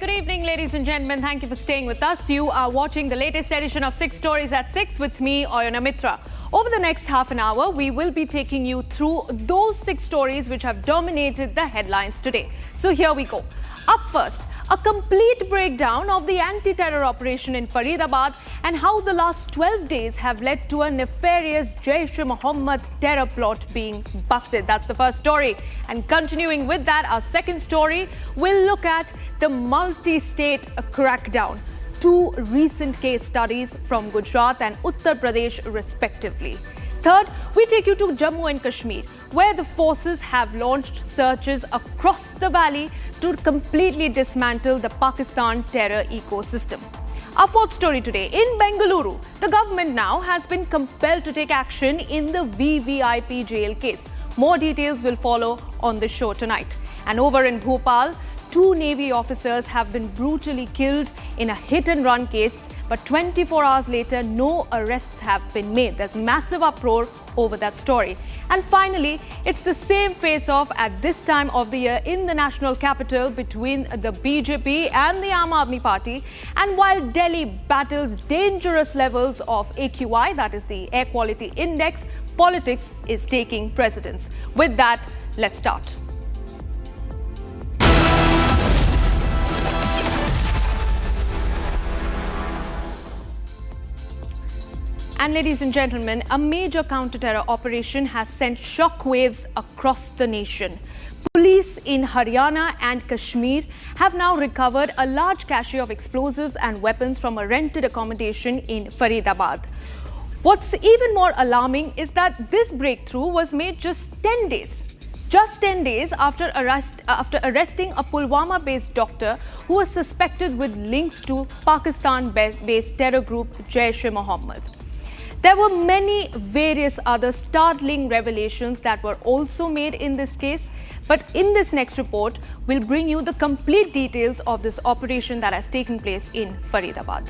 good evening, ladies and gentlemen. Thank you for staying with us. You are watching the latest edition of 6 Stories at 6 with me, Oyana Mitra. Over the next half an hour, we will be taking you through those 6 stories which have dominated the headlines today. So here we go. Up first, a complete breakdown of the anti-terror operation in Faridabad and how the last 12 days have led to a nefarious Jaish-e-Mohammed terror plot being busted. That's the first story. And continuing with that, our second story, we'll look at the multi-state crackdown. 2 recent case studies from Gujarat and Uttar Pradesh respectively. Third, we take you to Jammu and Kashmir, where the forces have launched searches across the valley to completely dismantle the Pakistan terror ecosystem. Our fourth story today, in Bengaluru, the government now has been compelled to take action in the VVIP jail case. More details will follow on the show tonight. And over in Bhopal, 2 Navy officers have been brutally killed in a hit-and-run case. But 24 hours later, no arrests have been made. There's massive uproar over that story. And finally, it's the same face-off at this time of the year in the national capital between the BJP and the Aam Aadmi Party. And while Delhi battles dangerous levels of AQI, that is the Air Quality Index, politics is taking precedence. With that, let's start. And ladies and gentlemen, a major counter-terror operation has sent shockwaves across the nation. Police in Haryana and Kashmir have now recovered a large cache of explosives and weapons from a rented accommodation in Faridabad. What's even more alarming is that this breakthrough was made just 10 days. Just 10 days after arresting a Pulwama-based doctor who was suspected with links to Pakistan-based terror group Jaish-e-Mohammed. There were many various other startling revelations that were also made in this case. But in this next report, we'll bring you the complete details of this operation that has taken place in Faridabad.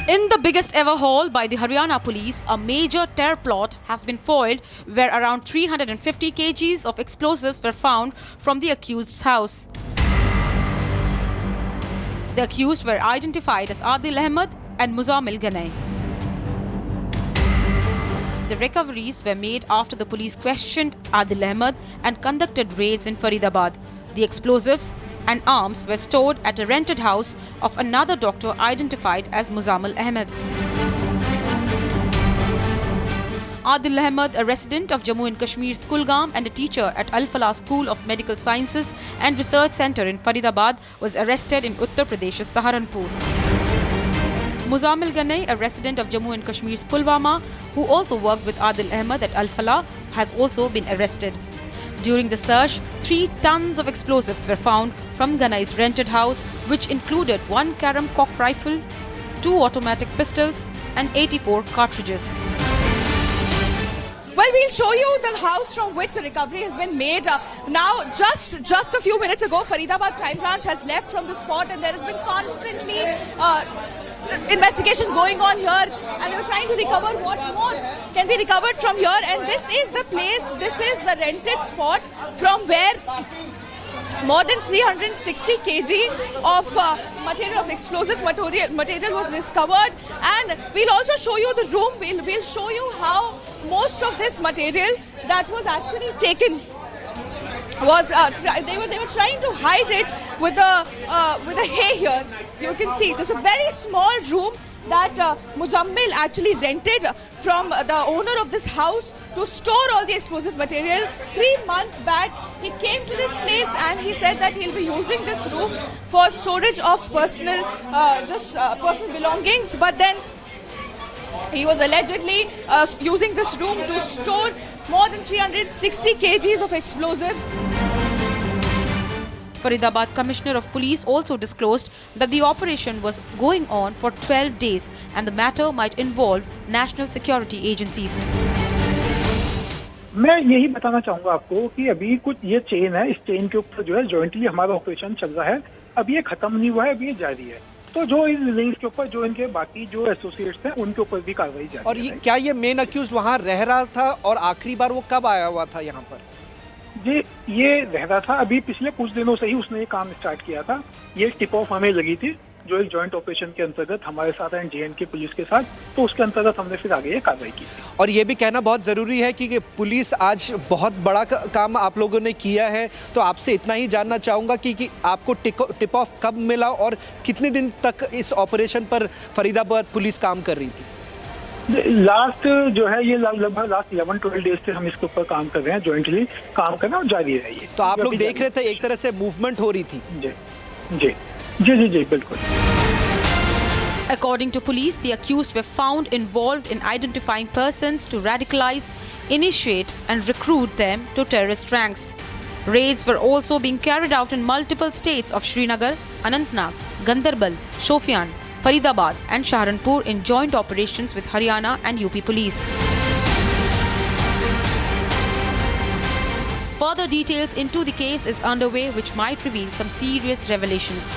In the biggest ever haul by the Haryana police, a major terror plot has been foiled where around 350 kgs of explosives were found from the accused's house. The accused were identified as Adil Ahmed and Muzammil Ganai. The recoveries were made after the police questioned Adil Ahmed and conducted raids in Faridabad. The explosives and arms were stored at a rented house of another doctor identified as Muzammil Ahmed. Adil Ahmed, a resident of Jammu and Kashmir's Kulgam and a teacher at Al-Falah School of Medical Sciences and Research Centre in Faridabad, was arrested in Uttar Pradesh's Saharanpur. Muzammil Ganai, a resident of Jammu and Kashmir's Pulwama, who also worked with Adil Ahmed at Al-Falah, has also been arrested. During the search, 3 tons of explosives were found from Ganai's rented house, which included 1 Karam cock rifle, 2 automatic pistols and 84 cartridges. Well, we'll show you the house from which the recovery has been made. Now, just a few minutes ago, Faridabad Crime Branch has left from the spot and there has been constantly investigation going on here, and we're trying to recover what more can be recovered from here. And this is the place, this is the rented spot from where more than 360 kg of material, of explosive material was discovered. And we'll also show you the room. We'll show you how most of this material that was actually taken was they were trying to hide it with the hay here. You can see there's a very small room that Muzammil actually rented from the owner of this house to store all the explosive material. 3 months back, he came to this place and he said that he'll be using this room for storage of personal belongings. But then he was allegedly using this room to store more than 360 kgs of explosive. Faridabad Commissioner of Police also disclosed that the operation was going on for 12 days and the matter might involve national security agencies. मैं यही बताना चाहूंगा आपको कि अभी कुछ ये chain है, इस चेन के ऊपर जो है जॉइंटली हमारा ऑपरेशन चल रहा है. अभी ये खत्म नहीं हुआ है, अभी ये जारी है. तो जो इन लिंक्स के ऊपर जो इनके बाकी जो एसोसिएट्स हैं उनके ऊपर भी कार्रवाई जारी है. और क्या ये मेन अक्यूज वहाँ रह रहा था और आखिरी बार वो कब आया हुआ था यहाँ पर? ये रह रहा था। अभी पिछले कुछ दिनों से ही उसने ये काम स्टार्ट किया था। ये टिप ऑफ हमें लगी थी जो एक जॉइंट ऑपरेशन के अंतर्गत हमारे साथ एंड JNK पुलिस के साथ, तो उसके अंतर्गत हमने फिर आगे ये कार्रवाई की थी। और ये भी कहना बहुत ज़रूरी है कि पुलिस आज बहुत बड़ा काम आप लोगों ने किया है, तो आपसे इतना ही जानना चाहूँगा कि आपको टिप ऑफ कब मिला और कितने दिन तक इस ऑपरेशन पर फरीदाबाद पुलिस काम कर रही थी? लास्ट जो है ये लगभग लास्ट 11-12 डेज से हम इसके ऊपर काम कर रहे हैं, जॉइंटली काम करना और जारी है ये। तो आप लोग देख रहे थे एक तरह से मूवमेंट हो रही थी? जी बिल्कुल। According to police, the accused were found involved in identifying persons to radicalize, initiate and recruit them to terrorist ranks. Raids were also being carried out in multiple states of Srinagar, Anantnag, Gandarbal, Shofian, Faridabad and Saharanpur in joint operations with Haryana and UP police. Further details into the case is underway, which might reveal some serious revelations.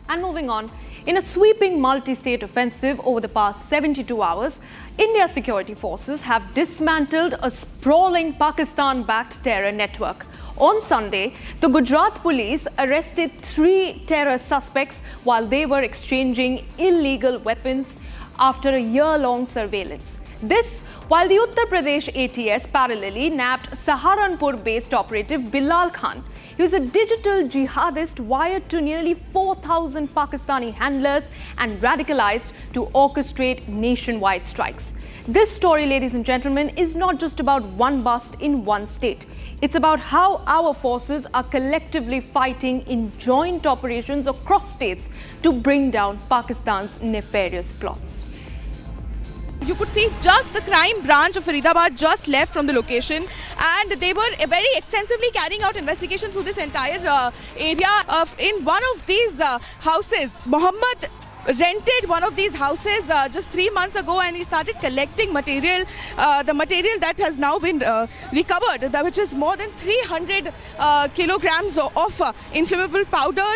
And moving on, in a sweeping multi-state offensive over the past 72 hours, India's security forces have dismantled a sprawling Pakistan-backed terror network. On Sunday, the Gujarat police arrested 3 terror suspects while they were exchanging illegal weapons after a year-long surveillance. This while the Uttar Pradesh ATS parallelly nabbed Saharanpur-based operative Bilal Khan. He was a digital jihadist wired to nearly 4,000 Pakistani handlers and radicalized to orchestrate nationwide strikes. This story, ladies and gentlemen, is not just about one bust in one state. It's about how our forces are collectively fighting in joint operations across states to bring down Pakistan's nefarious plots. You could see just the crime branch of Faridabad just left from the location, and they were very extensively carrying out investigation through this entire area. In one of these houses, Mohammed rented one of these houses just 3 months ago, and he started collecting material, the material that has now been recovered, which is more than 300 kilograms of inflammable powder.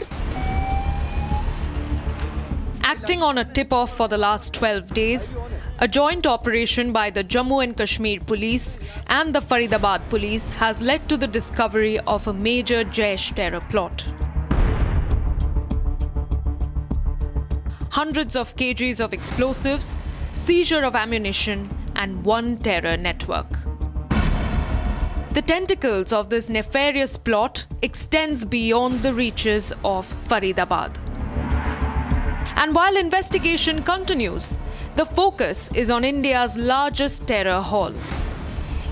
Acting on a tip-off for the last 12 days, a joint operation by the Jammu and Kashmir police and the Faridabad police has led to the discovery of a major Jaish terror plot. Hundreds of kgs of explosives, seizure of ammunition, and one terror network. The tentacles of this nefarious plot extends beyond the reaches of Faridabad. And while investigation continues, the focus is on India's largest terror hall.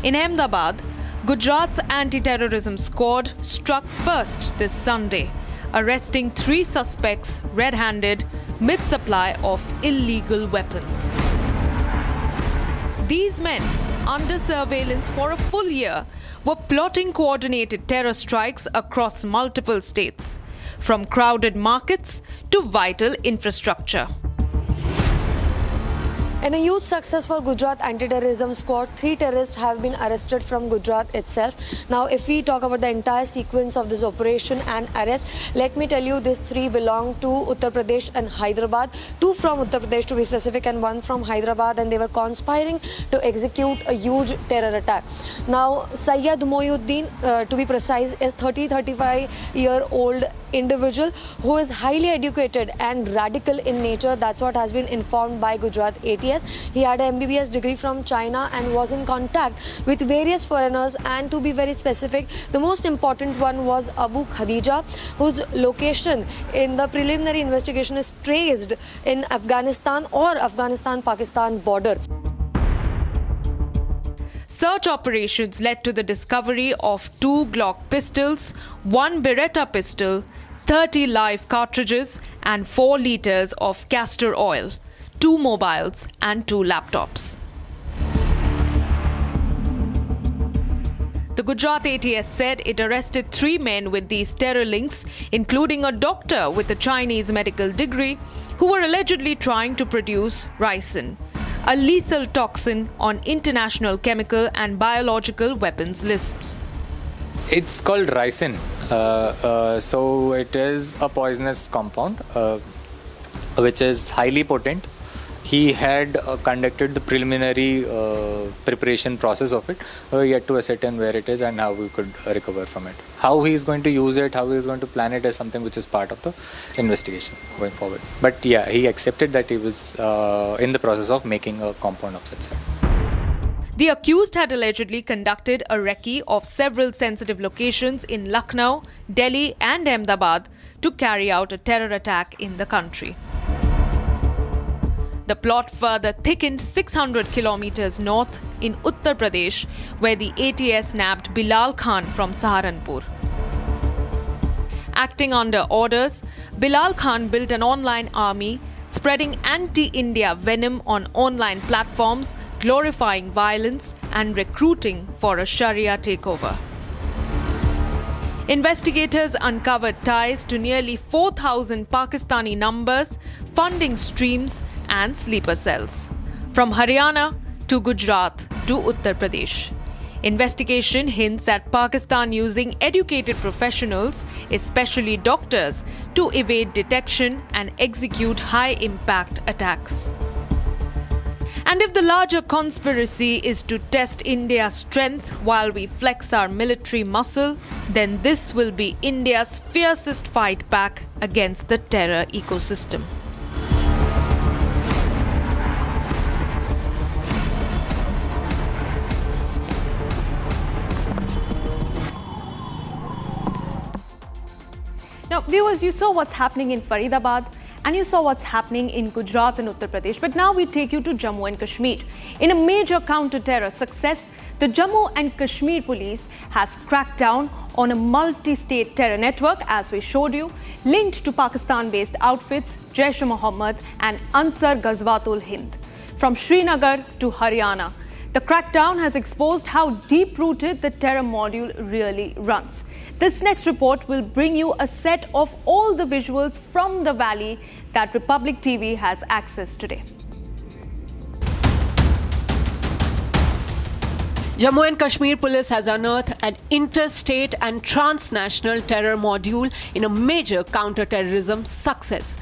In Ahmedabad, Gujarat's anti-terrorism squad struck first this Sunday, arresting 3 suspects red-handed mid-supply of illegal weapons. These men, under surveillance for a full year, were plotting coordinated terror strikes across multiple states, from crowded markets to vital infrastructure. In a huge success for Gujarat anti-terrorism squad, 3 terrorists have been arrested from Gujarat itself. Now, if we talk about the entire sequence of this operation and arrest, let me tell you, these 3 belong to Uttar Pradesh and Hyderabad. 2 from Uttar Pradesh to be specific, and 1 from Hyderabad, and they were conspiring to execute a huge terror attack. Now, Sayyid Moinuddin, to be precise, is 35-year-old individual who is highly educated and radical in nature. That's what has been informed by Gujarat ATS. He had an MBBS degree from China and was in contact with various foreigners, and to be very specific, the most important one was Abu Khadija, whose location in the preliminary investigation is traced in Afghanistan or Afghanistan-Pakistan border. Search operations led to the discovery of 2 Glock pistols, 1 Beretta pistol, 30 live cartridges and 4 liters of castor oil, 2 mobiles and 2 laptops. The Gujarat ATS said it arrested 3 men with these terror links, including a doctor with a Chinese medical degree who were allegedly trying to produce ricin, a lethal toxin on international chemical and biological weapons lists. It's called ricin. So it is a poisonous compound which is highly potent. he had conducted the preliminary preparation process of it. Yet to ascertain where it is and how we could recover from it. How he is going to use it, how he is going to plan it is something which is part of the investigation going forward. But yeah, he accepted that he was in the process of making a compound of such. The accused had allegedly conducted a recce of several sensitive locations in Lucknow, Delhi and Ahmedabad to carry out a terror attack in the country. The plot further thickened 600 kilometers north in Uttar Pradesh, where the ATS nabbed Bilal Khan from Saharanpur. Acting under orders, Bilal Khan built an online army spreading anti-India venom on online platforms, glorifying violence and recruiting for a Sharia takeover. Investigators uncovered ties to nearly 4,000 Pakistani numbers, funding streams and sleeper cells. From Haryana to Gujarat to Uttar Pradesh. Investigation hints at Pakistan using educated professionals, especially doctors, to evade detection and execute high-impact attacks. And if the larger conspiracy is to test India's strength while we flex our military muscle, then this will be India's fiercest fight back against the terror ecosystem. Now, viewers, you saw what's happening in Faridabad and you saw what's happening in Gujarat and Uttar Pradesh. But now we take you to Jammu and Kashmir. In a major counter-terror success, the Jammu and Kashmir police has cracked down on a multi-state terror network, as we showed you, linked to Pakistan-based outfits Jaish-e-Mohammed and Ansar Ghazwatul Hind. From Srinagar to Haryana, the crackdown has exposed how deep-rooted the terror module really runs. This next report will bring you a set of all the visuals from the valley that Republic TV has access today. Jammu and Kashmir Police has unearthed an interstate and transnational terror module in a major counter-terrorism success.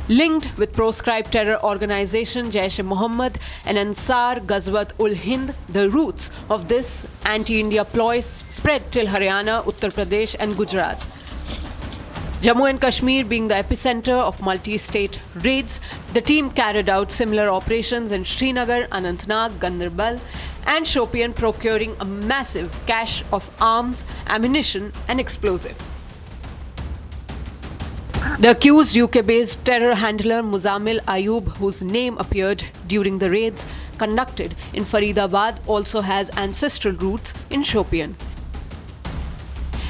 Linked with proscribed terror organization Jaish-e-Mohammed and Ansar Ghazwatul Hind, the roots of this anti-India ploy spread till Haryana, Uttar Pradesh and Gujarat. Jammu and Kashmir being the epicenter of multi-state raids, the team carried out similar operations in Srinagar, Anantnag, Ganderbal and Shopian, procuring a massive cache of arms, ammunition and explosive. The accused UK-based terror handler Muzammil Ayub, whose name appeared during the raids conducted in Faridabad, also has ancestral roots in Shopian.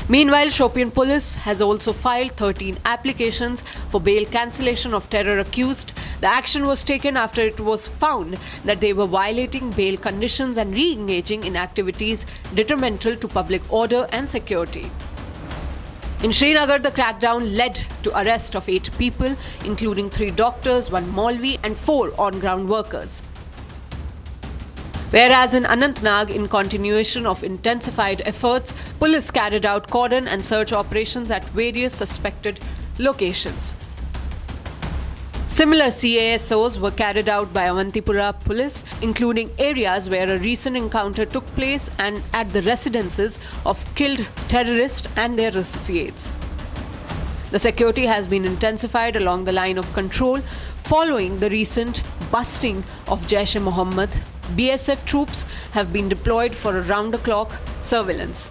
Meanwhile, Shopian police has also filed 13 applications for bail cancellation of terror accused. The action was taken after it was found that they were violating bail conditions and re-engaging in activities detrimental to public order and security. In Srinagar, the crackdown led to arrest of 8 people, including 3 doctors, 1 Maulvi and 4 on-ground workers. Whereas in Anantnag, in continuation of intensified efforts, police carried out cordon and search operations at various suspected locations. Similar CASOs were carried out by Avantipura police, including areas where a recent encounter took place and at the residences of killed terrorists and their associates. The security has been intensified along the line of control following the recent busting of Jaish-e-Mohammed. BSF troops have been deployed for a round-the-clock surveillance.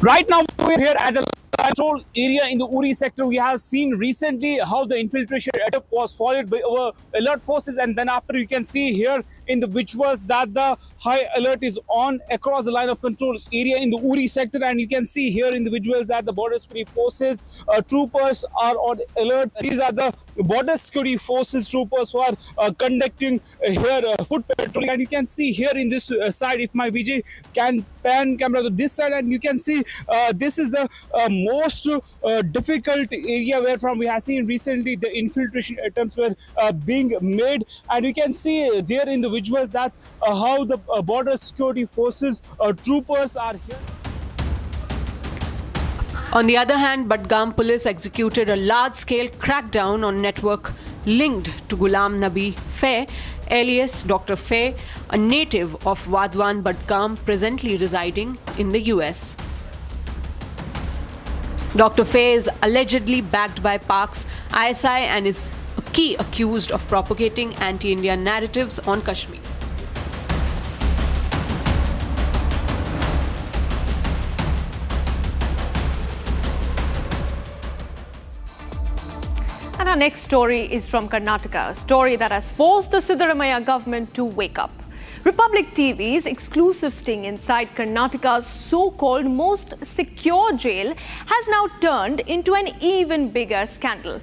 Right now, we're here at the control area in the Uri sector. We have seen recently how the infiltration attempt was followed by our alert forces, and then after you can see here in the visuals that the high alert is on across the line of control area in the Uri sector, and you can see here in the visuals that the border security forces troopers are on alert. These are the border security forces troopers who are conducting here foot patrolling, and you can see here in this side, if my VJ can pan camera to this side, and you can see this is the most difficult area where from we have seen recently the infiltration attempts were being made, and you can see there in the visuals that how the border security forces troopers are here. On the other hand, Budgam police executed a large-scale crackdown on network linked to Ghulam Nabi Fair, alias Dr. Fair, a native of Wadwan Budgam, presently residing in the US. Dr. Fair is allegedly backed by Pak's ISI and is a key accused of propagating anti-India narratives on Kashmir. And our next story is from Karnataka, a story that has forced the Siddaramaiah government to wake up. Republic TV's exclusive sting inside Karnataka's so-called most secure jail has now turned into an even bigger scandal.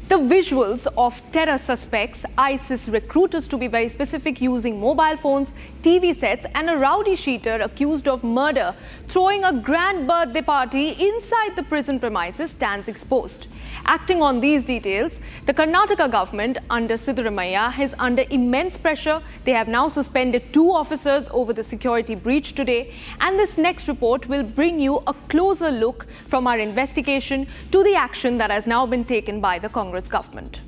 The visuals of terror suspects, ISIS recruiters to be very specific, using mobile phones, TV sets and a rowdy sheeter accused of murder throwing a grand birthday party inside the prison premises stands exposed. Acting on these details, the Karnataka government under Siddaramaiah is under immense pressure. They have now suspended 2 officers over the security breach today. And this next report will bring you a closer look from our investigation to the action that has now been taken by the Congress government.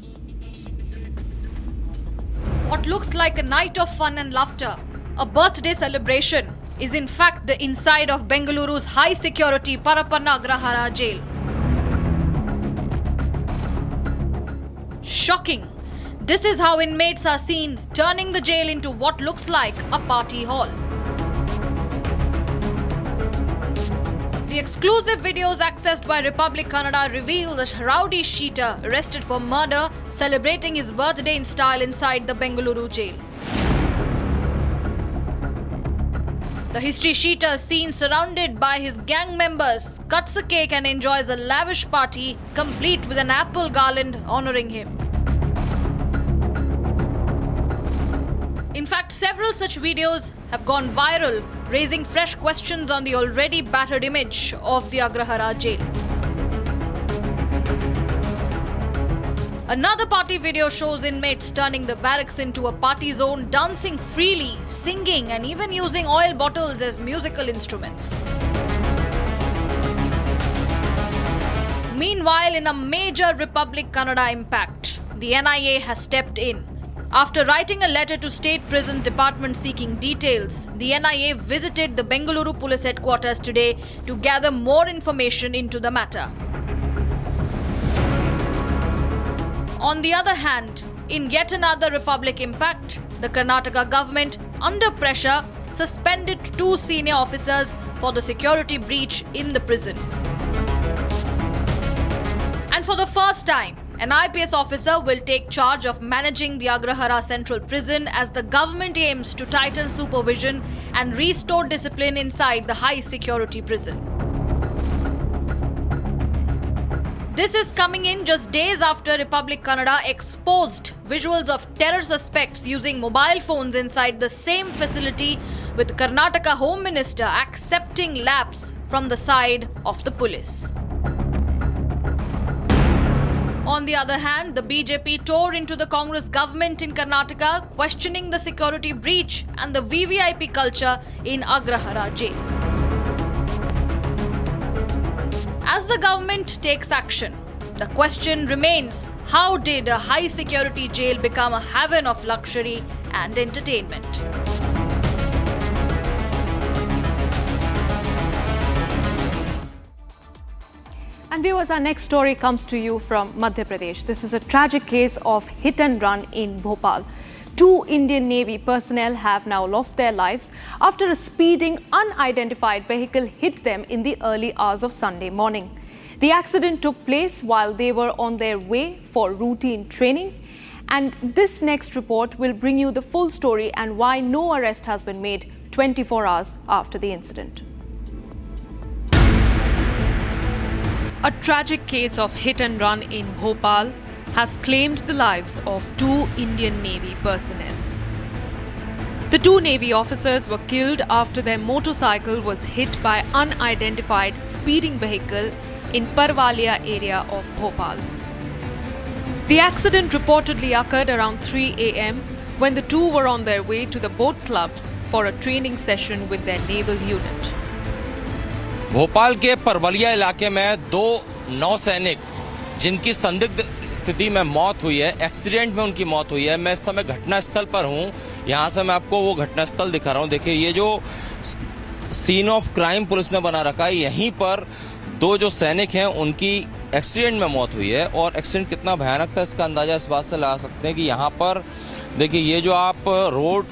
What looks like a night of fun and laughter, a birthday celebration, is in fact the inside of Bengaluru's high security Parapanna Agrahara jail. Shocking. This is how inmates are seen turning the jail into what looks like a party hall. The exclusive videos accessed by Republic Kannada reveal the rowdy sheeter arrested for murder celebrating his birthday in style inside the Bengaluru jail. The history sheeter, seen surrounded by his gang members, cuts a cake and enjoys a lavish party complete with an apple garland honoring him. In fact, several such videos have gone viral, raising fresh questions on the already battered image of the Agrahara jail. Another party video shows inmates turning the barracks into a party zone, dancing freely, singing and even using oil bottles as musical instruments. Meanwhile, in a major Republic Kannada impact, the NIA has stepped in. After writing a letter to State Prison Department seeking details, the NIA visited the Bengaluru Police Headquarters today to gather more information into the matter. On the other hand, in yet another Republic impact, the Karnataka government, under pressure, suspended 2 senior officers for the security breach in the prison. And for the first time, an IPS officer will take charge of managing the Agrahara Central Prison as the government aims to tighten supervision and restore discipline inside the high security prison. This is coming in just days after Republic Kannada exposed visuals of terror suspects using mobile phones inside the same facility, with Karnataka Home Minister accepting laps from the side of the police. On the other hand, the BJP tore into the Congress government in Karnataka, questioning the security breach and the VVIP culture in Agrahara jail. As the government takes action, the question remains, how did a high security jail become a haven of luxury and entertainment? And viewers, our next story comes to you from Madhya Pradesh. This is a tragic case of hit and run in Bhopal. 2 Indian Navy personnel have now lost their lives after a speeding, unidentified vehicle hit them in the early hours of Sunday morning. The accident took place while they were on their way for routine training. And this next report will bring you the full story and why no arrest has been made 24 hours after the incident. A tragic case of hit and run in Bhopal has claimed the lives of 2 Indian Navy personnel. The 2 Navy officers were killed after their motorcycle was hit by unidentified speeding vehicle in Parvalia area of Bhopal. The accident reportedly occurred around 3 a.m. when the 2 were on their way to the boat club for a training session with their naval unit. Bhopal के परवलिया इलाके में 2 नौसैनिक जिनकी संदिग्ध स्थिति में मौत हुई है, एक्सीडेंट में उनकी मौत हुई है। मैं इस समय घटनास्थल पर हूं। यहां से मैं आपको वो घटनास्थल दिखा रहा हूं। देखिए, ये जो सीन ऑफ क्राइम पुलिस ने बना रखा है, यहीं पर दो जो सैनिक हैं उनकी एक्सीडेंट में मौत हुई है। और एक्सीडेंट कितना भयानक था इसका अंदाजा इस बात से लगा सकते हैं कि यहाँ पर देखिए, ये जो आप रोड,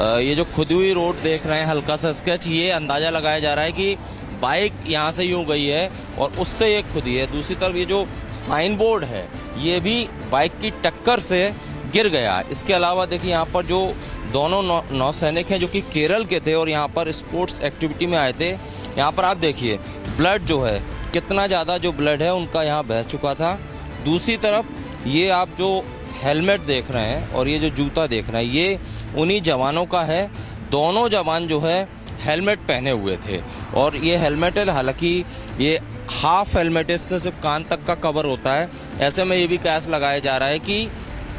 ये जो खुदी हुई रोड देख रहे हैं, हल्का सा स्केच, ये अंदाजा लगाया जा रहा है कि बाइक यहाँ से यूं गई है और उससे ये खुदी है। दूसरी तरफ ये जो साइन बोर्ड है, ये भी बाइक की टक्कर से गिर गया। इसके अलावा देखिए, यहाँ पर जो दोनों नौसैनिक हैं जो कि केरल के थे और यहाँ पर स्पोर्ट्स एक्टिविटी में आए थे, यहाँ पर आप देखिए ब्लड जो है, कितना ज़्यादा जो ब्लड है उनका यहाँ बह चुका था। दूसरी तरफ ये आप जो हेलमेट देख रहे हैं और ये जो जूता देख रहे हैं, ये उन्हीं जवानों का है। दोनों जवान जो है हेलमेट पहने हुए थे और ये हेलमेट है, हालांकि ये हाफ हेलमेट, इससे सिर्फ कान तक का कवर होता है। ऐसे में ये भी कयास लगाया जा रहा है कि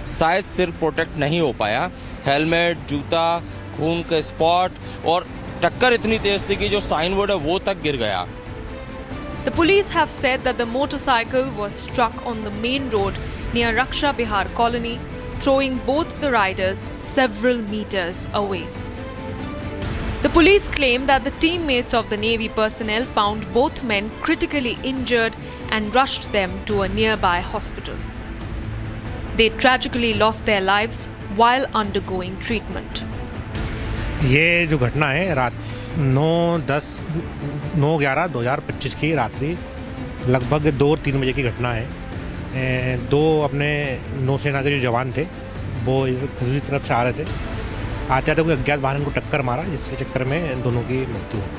शायद सिर प्रोटेक्ट नहीं हो पाया। हेलमेट, जूता, खून के स्पॉट और टक्कर इतनी तेज थी कि जो साइन बोर्ड है वो तक गिर गया। The police have said that the motorcycle was struck on the main road near Raksha Bihar colony, throwing both the riders several meters away. The police claim that the teammates of the Navy personnel found both men critically injured and rushed them to a nearby hospital. They tragically lost their lives while undergoing treatment. ये जो घटना है रात 9/11/2025 की रात्रि लगभग 2-3 बजे की घटना है। दो अपने नौसेना के जो जवान थे वो खजूरी तरफ से आ रहे थे। आते आते कोई अज्ञात वाहन को टक्कर मारा, जिसके चक्कर में दोनों की मृत्यु हुई।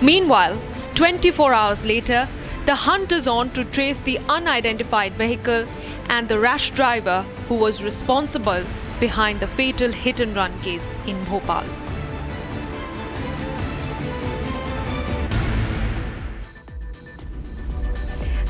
Meanwhile, 24 hours later, the hunt is on to trace the unidentified vehicle and the rash driver who was responsible behind the fatal hit-and-run case in Bhopal.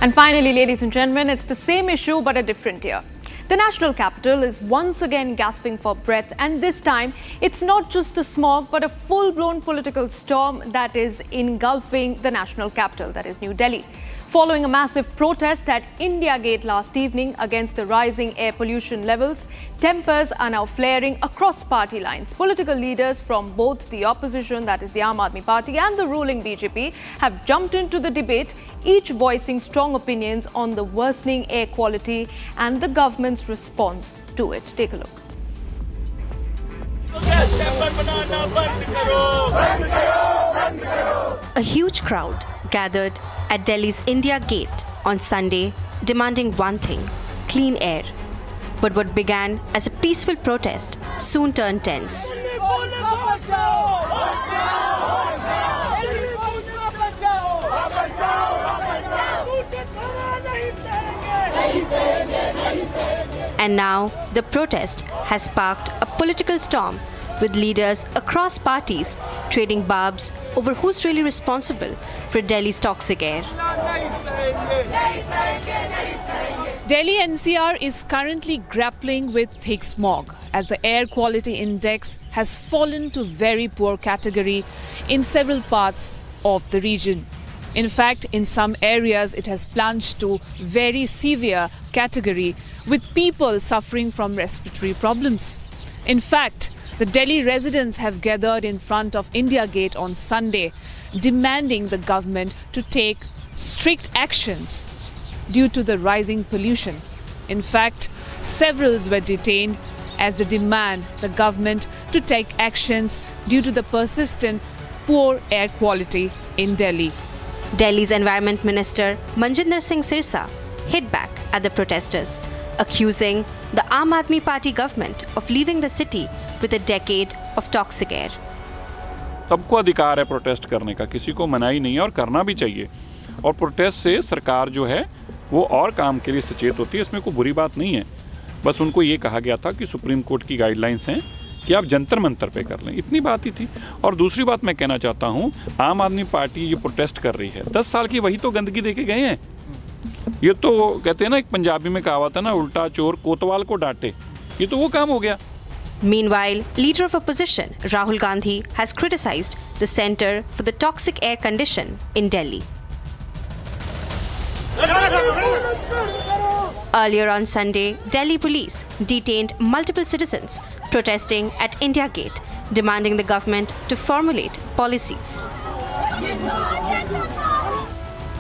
And finally, ladies and gentlemen, it's the same issue but a different year. The national capital is once again gasping for breath, and this time it's not just the smog but a full-blown political storm that is engulfing the national capital, that is New Delhi. Following a massive protest at India Gate last evening against the rising air pollution levels, tempers are now flaring across party lines. Political leaders from both the opposition, that is the Aam Aadmi Party, and the ruling BJP have jumped into the debate, each voicing strong opinions on the worsening air quality and the government's response to it. Take a look. A huge crowd gathered at Delhi's India Gate on Sunday, demanding one thing: clean air. But what began as a peaceful protest soon turned tense. And now the protest has sparked a political storm, with leaders across parties trading barbs over who's really responsible for Delhi's toxic air. Delhi NCR is currently grappling with thick smog as the air quality index has fallen to very poor category in several parts of the region. In fact, in some areas it has plunged to very severe category, with people suffering from respiratory problems. In fact, the Delhi residents have gathered in front of India Gate on Sunday, demanding the government to take strict actions due to the rising pollution. In fact, several were detained as they demand the government to take actions due to the persistent poor air quality in Delhi. Delhi's Environment Minister Manjinder Singh Sirsa hit back at the protesters, accusing the Aam Aadmi Party government of leaving the city with a decade of toxic air. सबको अधिकार है protest करने का, किसी को मनाही नहीं है और करना भी चाहिए। और प्रोटेस्ट से सरकार जो है वो और काम के लिए सचेत होती है, इसमें कोई बुरी बात नहीं है। बस उनको ये कहा गया था कि सुप्रीम कोर्ट की गाइडलाइंस हैं कि आप जंतर मंतर पे कर लें, इतनी बात ही थी। और दूसरी बात मैं कहना चाहता हूँ, आम आदमी पार्टी ये प्रोटेस्ट कर रही है, 10 साल की वही तो गंदगी देके गए हैं। ये तो कहते हैं ना, एक पंजाबी में कहावत है ना, उल्टा चोर कोतवाल को डांटे, ये तो वो काम हो गया। Meanwhile, leader of opposition Rahul Gandhi has criticized the Centre for the Toxic Air Condition in Delhi. Earlier on Sunday, Delhi police detained multiple citizens protesting at India Gate, demanding the government to formulate policies.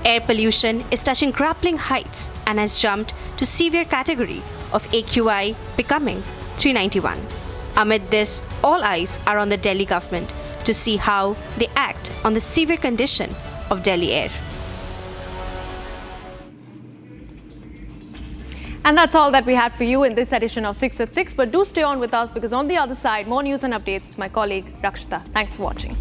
Air pollution is touching grappling heights and has jumped to severe category of AQI, becoming 391. Amid this, all eyes are on the Delhi government to see how they act on the severe condition of Delhi air. And that's all that we had for you in this edition of 6 at 6. But do stay on with us, because on the other side, more news and updates with my colleague Rakshita. Thanks for watching.